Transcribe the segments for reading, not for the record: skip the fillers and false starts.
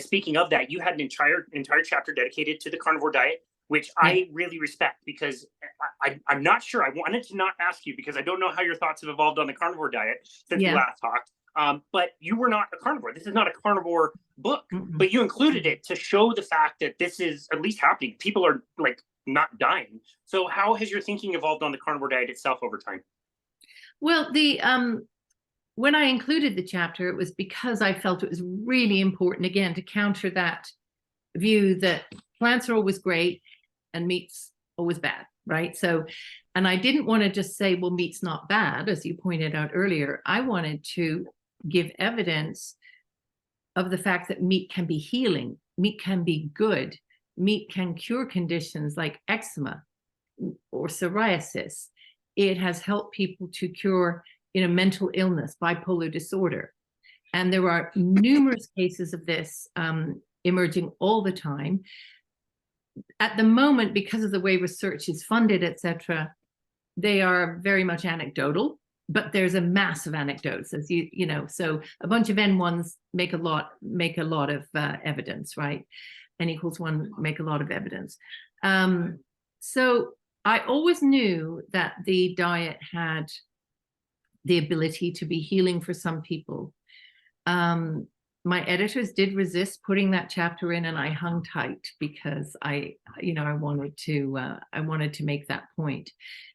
speaking of that, you had an entire chapter dedicated to the carnivore diet, which I really respect, because I'm not sure. I wanted to not ask you because I don't know how your thoughts have evolved on the carnivore diet since we last talked. But you were not a carnivore. This is not a carnivore book, but you included it to show the fact that this is at least happening. People are like not dying. So how has your thinking evolved on the carnivore diet itself over time? Well, when I included the chapter, it was because I felt it was really important, again, to counter that view that plants are always great and meat's always bad, right? So, and I didn't want to just say, well, meat's not bad, as you pointed out earlier. I wanted to give evidence of the fact that meat can be healing, meat can be good, meat can cure conditions like eczema or psoriasis. It has helped people to cure, mental illness, bipolar disorder. And there are numerous cases of this emerging all the time. At the moment, because of the way research is funded, etc., they are very much anecdotal, but there's a mass of anecdotes, as you know. So a bunch of N1s make a lot of evidence, right? N=1 make a lot of evidence. So I always knew that the diet had the ability to be healing for some people. My editors did resist putting that chapter in, and I hung tight because I wanted to make that point.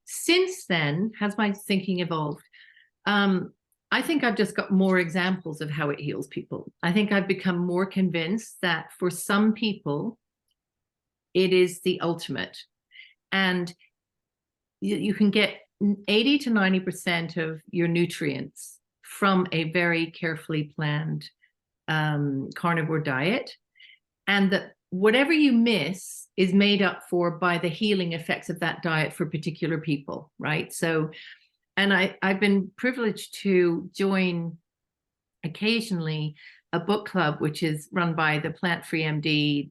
Since then, has my thinking evolved? I think I've just got more examples of how it heals people. I think I've become more convinced that for some people, it is the ultimate. And you can get 80 to 90% of your nutrients from a very carefully planned carnivore diet, and that whatever you miss is made up for by the healing effects of that diet for particular people, right? So, and I've been privileged to join occasionally a book club, which is run by the plant-free MD,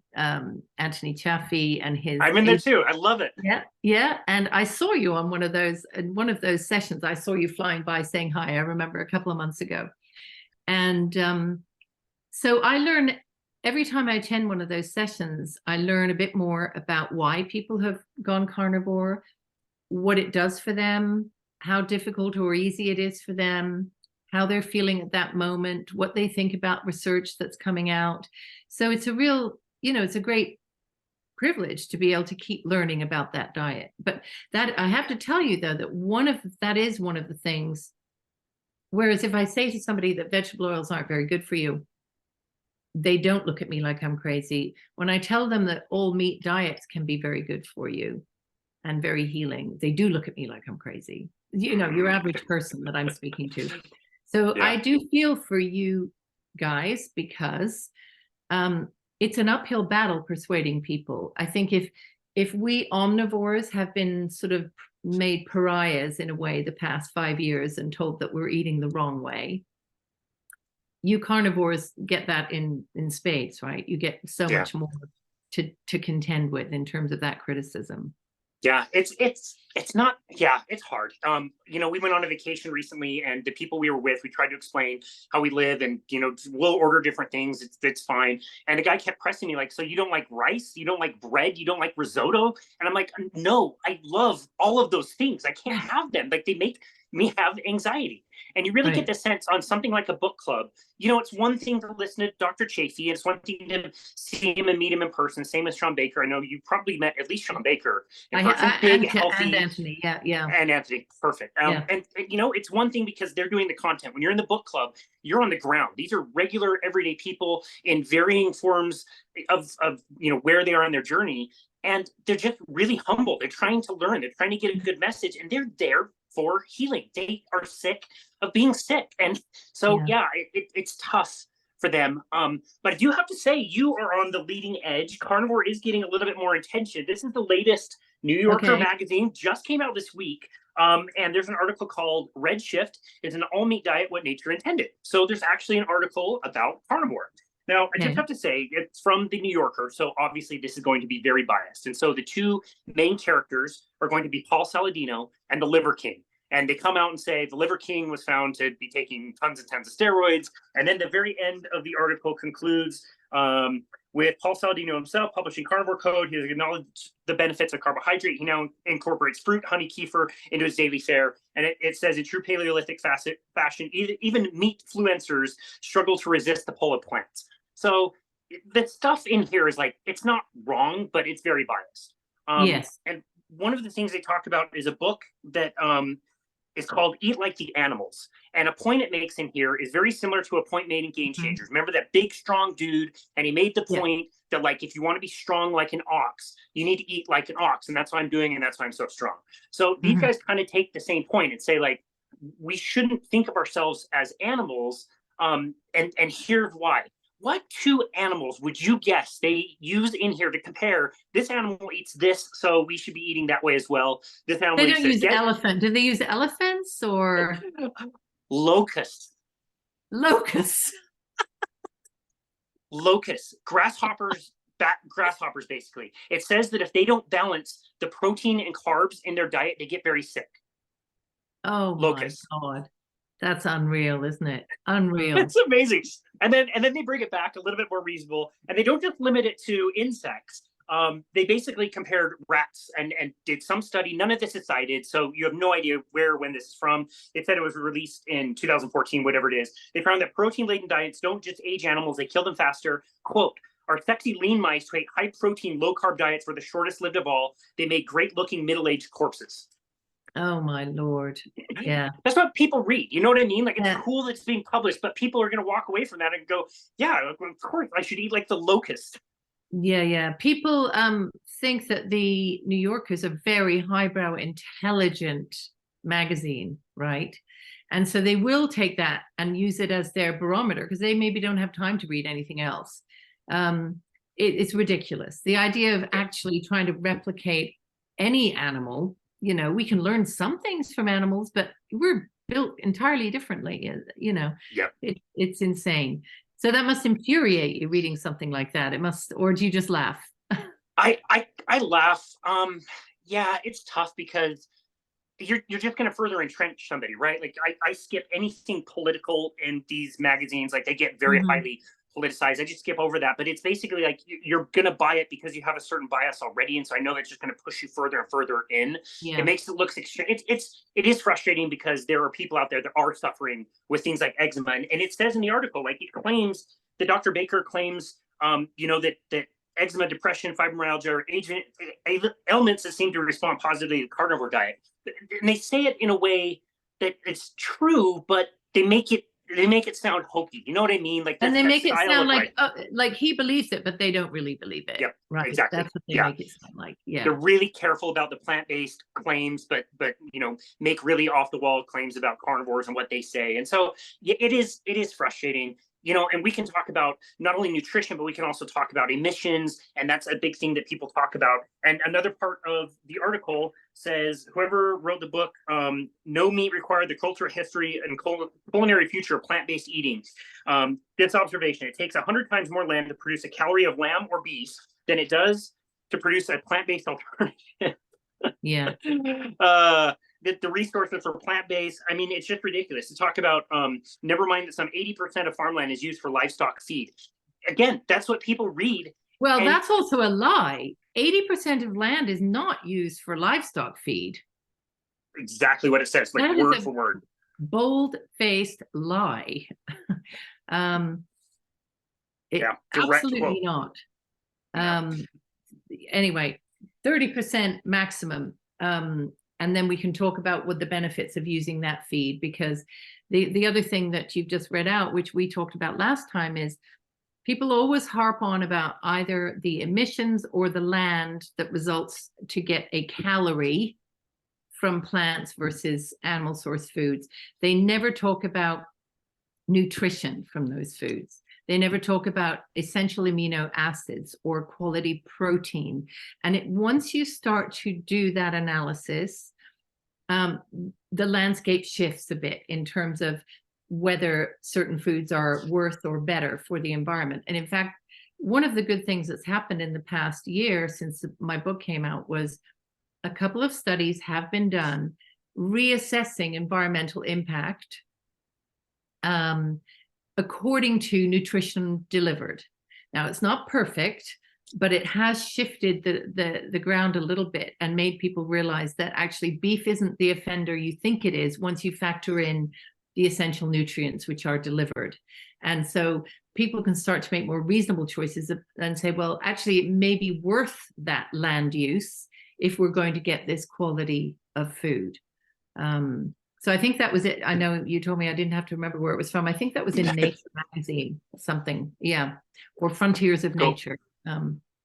Anthony Chaffee, and his... I'm in there too. I love it. Yeah. And I saw you on one of those sessions. I saw you flying by saying hi. I remember a couple of months ago. And so I learn, every time I attend one of those sessions, I learn a bit more about why people have gone carnivore, what it does for them, how difficult or easy it is for them, how they're feeling at that moment, what they think about research that's coming out. So it's a real, it's a great privilege to be able to keep learning about that diet. But that, I have to tell you though, that is one of the things, whereas if I say to somebody that vegetable oils aren't very good for you, they don't look at me like I'm crazy. When I tell them that all meat diets can be very good for you and very healing, they do look at me like I'm crazy. Your average person that I'm speaking to. So I do feel for you guys, because it's an uphill battle persuading people. I think if we omnivores have been sort of made pariahs in a way the past 5 years and told that we're eating the wrong way, you carnivores get that in spades, right? You get so much more to contend with in terms of that criticism. Yeah, it's not, it's hard. We went on a vacation recently, and the people we were with, we tried to explain how we live, and, we'll order different things. It's fine. And the guy kept pressing me like, so you don't like rice? You don't like bread? You don't like risotto? And I'm like, no, I love all of those things. I can't have them. Like, they make me have anxiety. And you really get the sense on something like a book club. It's one thing to listen to Dr. Chaffee. It's one thing to see him and meet him in person. Same as Sean Baker. I know you probably met at least Sean Baker in person. Big, healthy. And Anthony, yeah. And Anthony, perfect. And it's one thing because they're doing the content. When you're in the book club, you're on the ground. These are regular, everyday people in varying forms of where they are on their journey. And they're just really humble. They're trying to learn. They're trying to get a good message, and they're there for healing. They are sick of being sick. And so, it's tough for them. But I do have to say, you are on the leading edge. Carnivore is getting a little bit more attention. This is the latest New Yorker magazine, just came out this week. And there's an article called Red Shift is an all-meat diet, what nature intended. So there's actually an article about carnivore. Now, I just have to say, it's from the New Yorker, so obviously this is going to be very biased. And so the two main characters are going to be Paul Saladino and the Liver King. And they come out and say the Liver King was found to be taking tons and tons of steroids. And then the very end of the article concludes, With Paul Saladino himself publishing Carnivore Code, he has acknowledged the benefits of carbohydrate. He now incorporates fruit, honey, kefir into his daily fare. And it says in true Paleolithic fashion, even meat fluencers struggle to resist the pull of plants. So the stuff in here is like, it's not wrong, but it's very biased. Yes. And one of the things they talk about is a book that is called Eat Like the Animals. And a point it makes in here is very similar to a point made in Game Changers. Remember that big, strong dude? And he made the point that, like, if you want to be strong like an ox, you need to eat like an ox. And that's what I'm doing. And that's why I'm so strong. So these guys kind of take the same point and say, like, we shouldn't think of ourselves as animals. And here's why. What two animals would you guess they use in here to compare? This animal eats this, so we should be eating that way as well. This animal they don't use elephant. Do they use elephants or locusts? Locusts. Locusts, grasshoppers, grasshoppers. Basically, it says that if they don't balance the protein and carbs in their diet, they get very sick. Oh, locusts. My God. That's unreal, isn't it? Unreal. It's amazing. And then they bring it back a little bit more reasonable, and they don't just limit it to insects. They basically compared rats and did some study. None of this is cited, so you have no idea where or when this is from. It said it was released in 2014, whatever it is. They found that protein-laden diets don't just age animals, they kill them faster. Quote, our sexy lean mice who ate high-protein, low-carb diets were the shortest lived of all. They made great-looking middle-aged corpses. Oh my Lord. Yeah. That's what people read. You know what I mean? Like, it's cool that it's being published, but people are going to walk away from that and go, yeah, of course I should eat like the locust. Yeah. People think that the New Yorker is a very highbrow, intelligent magazine, right? And so they will take that and use it as their barometer because they maybe don't have time to read anything else. It's ridiculous. The idea of actually trying to replicate any animal, you know, we can learn some things from animals, but we're built entirely differently, you know. Yeah. It's insane. So that must infuriate you reading something like that. It must, or do you just laugh? I laugh. Yeah, it's tough because you're just going to further entrench somebody, right? Like I skip anything political in these magazines. Like they get very highly politicized. I just skip over that, but it's basically like you're going to buy it because you have a certain bias already. And so I know that's just going to push you further and further in. Yeah. It makes it look extreme. It is frustrating because there are people out there that are suffering with things like eczema. And it says in the article, like it claims that Dr. Baker claims, you know, that eczema, depression, fibromyalgia are ailments that seem to respond positively to the carnivore diet. And they say it in a way that it's true, but they make it sound hokey. You know what I mean? Like, and they make it sound like he believes it, but they don't really believe it. Yep, right. Exactly. That's what they make it sound like. Yeah. They're really careful about the plant-based claims, but you know, make really off-the-wall claims about carnivores and what they say. And so it is frustrating. You know, and we can talk about not only nutrition, but we can also talk about emissions. And that's a big thing that people talk about. And another part of the article says, whoever wrote the book, No Meat Required, the Cultural History and Culinary Future of Plant-Based Eating. This observation, it takes 100 times more land to produce a calorie of lamb or beef than it does to produce a plant-based alternative. Yeah. The resources for plant-based, I mean, it's just ridiculous to talk about. Never mind that some 80% of farmland is used for livestock feed. Again, that's what people read. Well, that's also a lie. 80% of land is not used for livestock feed. Exactly what it says, like word for word. Bold-faced lie. Absolutely not. Anyway, 30% maximum. And then we can talk about what the benefits of using that feed, because the other thing that you've just read out, which we talked about last time, is people always harp on about either the emissions or the land that results to get a calorie from plants versus animal source foods. They never talk about nutrition from those foods. They never talk about essential amino acids or quality protein. And once you start to do that analysis, the landscape shifts a bit in terms of whether certain foods are worth or better for the environment. And in fact, one of the good things that's happened in the past year since my book came out was a couple of studies have been done reassessing environmental impact according to nutrition delivered. Now, it's not perfect, but it has shifted the ground a little bit and made people realize that actually beef isn't the offender you think it is once you factor in the essential nutrients which are delivered. And so people can start to make more reasonable choices and say, well, actually, it may be worth that land use if we're going to get this quality of food. So I think that was it. I know you told me I didn't have to remember where it was from. I think that was in Nature magazine, something. Yeah. Or Frontiers of Nature.